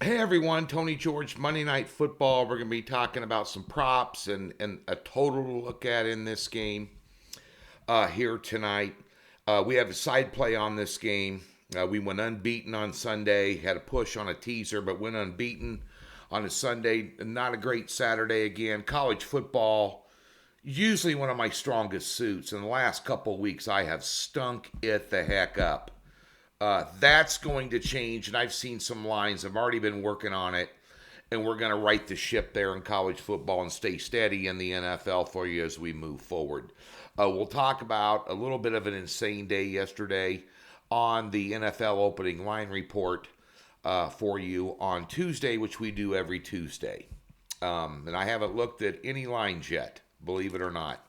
Hey everyone, Tony George, Monday Night Football. We're going to be talking about some props and a total to look at in this game here tonight. We have a side play on this game. We went unbeaten on Sunday, had a push on a teaser, but went unbeaten on a Sunday. Not a great Saturday again. College football, usually one of my strongest suits. In the last couple of weeks, I have stunk it the heck up. That's going to change, and I've seen some lines. I've already been working on it, and we're going to right the ship there in college football and stay steady in the NFL for you as we move forward. We'll talk about a little bit of an insane day yesterday on the NFL opening line report for you on Tuesday, which we do every Tuesday. And I haven't looked at any lines yet, believe it or not.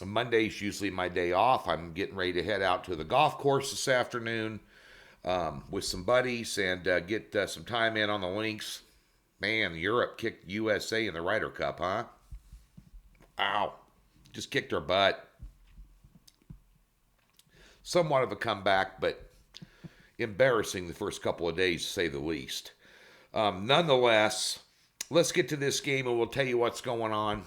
Monday's usually my day off. I'm getting ready to head out to the golf course this afternoon with some buddies and get some time in on the links. Man, Europe kicked USA in the Ryder Cup, huh? Ow. Just kicked our butt. Somewhat of a comeback, but embarrassing the first couple of days, to say the least. Nonetheless, let's get to this game and we'll tell you what's going on.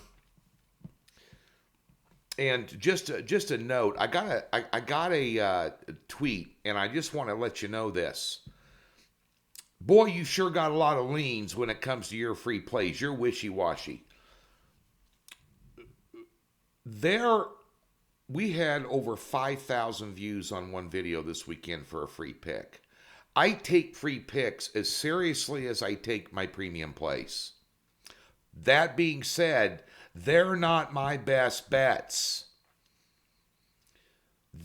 And just a note, I got a tweet, and I just want to let you know this. Boy, you sure got a lot of leans when it comes to your free plays. You're wishy-washy. We had over 5,000 views on one video this weekend for a free pick. I take free picks as seriously as I take my premium plays. That being said, they're not my best bets.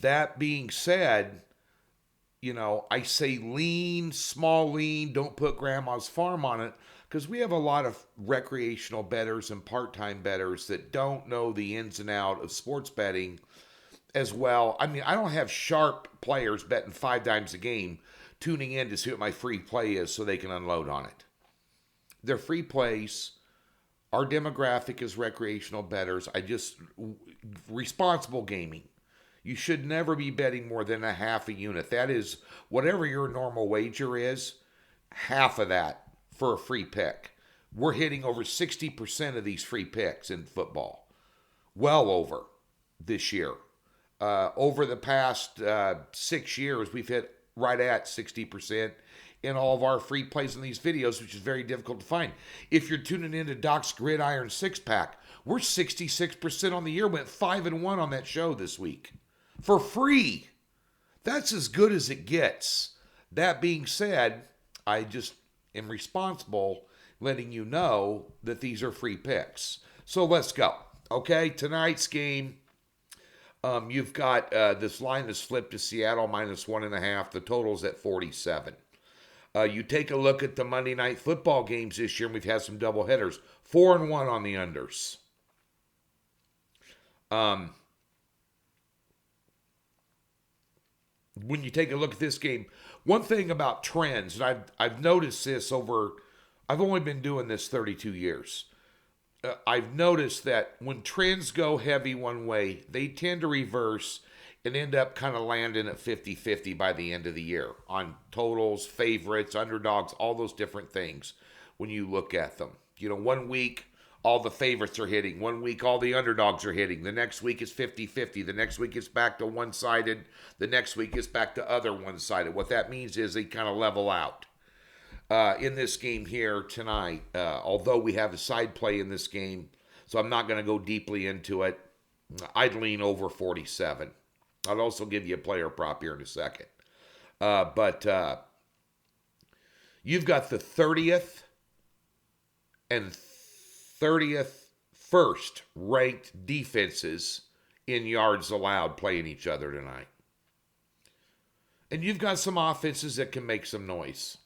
That being said, I say lean, small lean, don't put grandma's farm on it, because we have a lot of recreational bettors and part-time bettors that don't know the ins and out of sports betting as well. I mean, I don't have sharp players betting 5 times a game tuning in to see what my free play is so they can unload on it. They're free plays. Our demographic is recreational bettors. Responsible gaming. You should never be betting more than a half a unit. That is, whatever your normal wager is, half of that for a free pick. We're hitting over 60% of these free picks in football. Well over this year. Over the past 6 years, we've hit right at 60% in all of our free plays in these videos, which is very difficult to find. If you're tuning into Doc's Gridiron Six Pack, we're 66% on the year. Went 5-1 on that show this week for free. That's as good as it gets. That being said, I just am responsible letting you know that these are free picks. So let's go. Okay, tonight's game. You've got this line is flipped to Seattle -1.5. The total's at 47. You take a look at the Monday Night Football games this year, and we've had some double headers. 4-1 on the unders. When you take a look at this game, one thing about trends, and I've noticed this I've only been doing this 32 years. I've noticed that when trends go heavy one way, they tend to reverse and end up kind of landing at 50-50 by the end of the year on totals, favorites, underdogs, all those different things when you look at them. 1 week, all the favorites are hitting. 1 week, all the underdogs are hitting. The next week is 50-50. The next week it's back to one-sided. The next week it's back to other one-sided. What that means is they kind of level out. In this game here tonight, although we have a side play in this game, so I'm not going to go deeply into it, I'd lean over 47. I'll also give you a player prop here in a second. But you've got the 30th and 30th first ranked defenses in yards allowed playing each other tonight. And you've got some offenses that can make some noise.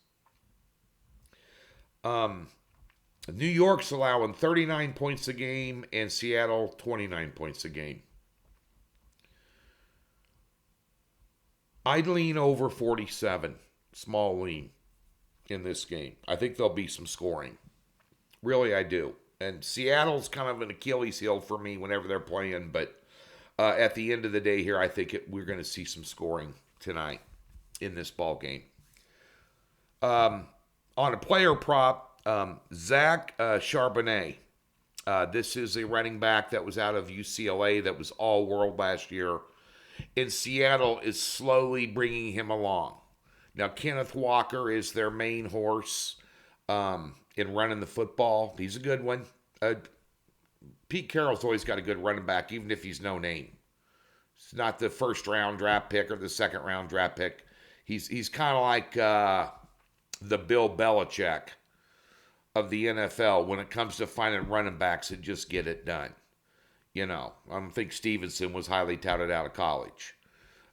New York's allowing 39 points a game and Seattle 29 points a game. I'd lean over 47, small lean, in this game. I think there'll be some scoring. Really, I do. And Seattle's kind of an Achilles heel for me whenever they're playing, but at the end of the day here, I think we're going to see some scoring tonight in this ball game. On a player prop, Zach Charbonnet. This is a running back that was out of UCLA that was all world last year. And Seattle is slowly bringing him along. Now, Kenneth Walker is their main horse in running the football. He's a good one. Pete Carroll's always got a good running back, even if he's no name. It's not the first round draft pick or the second round draft pick. He's kind of like the Bill Belichick of the NFL when it comes to finding running backs that just get it done. I don't think Stevenson was highly touted out of college.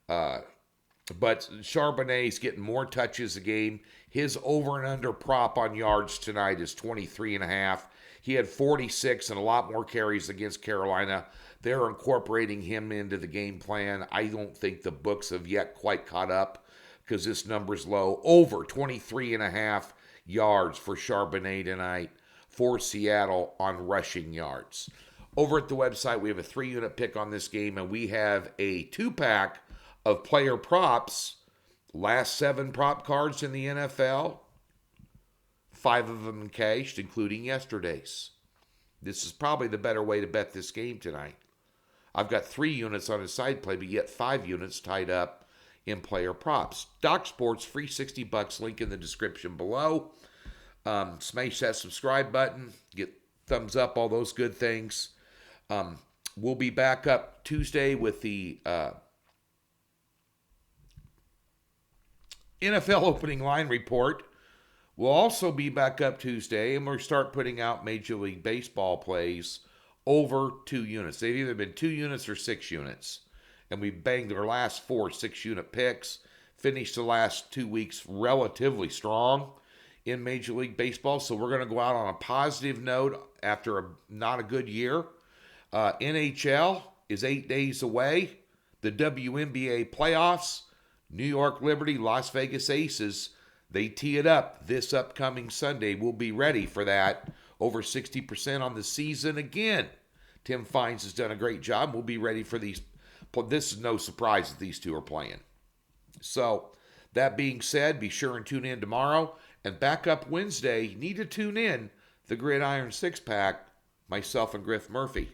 But Charbonnet's getting more touches a game. His over and under prop on yards tonight is 23.5. He had 46 and a lot more carries against Carolina. They're incorporating him into the game plan. I don't think the books have yet quite caught up because this number's low. Over 23.5 yards for Charbonnet tonight for Seattle on rushing yards. Over at the website, we have a 3-unit pick on this game, and we have a 2-pack of player props. Last 7 prop cards in the NFL, 5 of them encashed, including yesterday's. This is probably the better way to bet this game tonight. I've got 3 units on a side play, but yet 5 units tied up in player props. Doc Sports, free $60, link in the description below. Smash that subscribe button, get thumbs up, all those good things. We'll be back up Tuesday with the NFL opening line report. We'll also be back up Tuesday, and we'll start putting out Major League Baseball plays over 2 units. They've either been 2 units or 6 units. And we banged our last 4 6-unit picks. Finished the last 2 weeks relatively strong in Major League Baseball. So we're going to go out on a positive note after not a good year. NHL is 8 days away. The WNBA playoffs, New York Liberty, Las Vegas Aces, they tee it up this upcoming Sunday. We'll be ready for that. Over 60% on the season again. Tim Fines has done a great job. We'll be ready for these. This is no surprise that these two are playing. So, that being said, be sure and tune in tomorrow. And back up Wednesday, you need to tune in the Gridiron 6-pack, myself and Griff Murphy.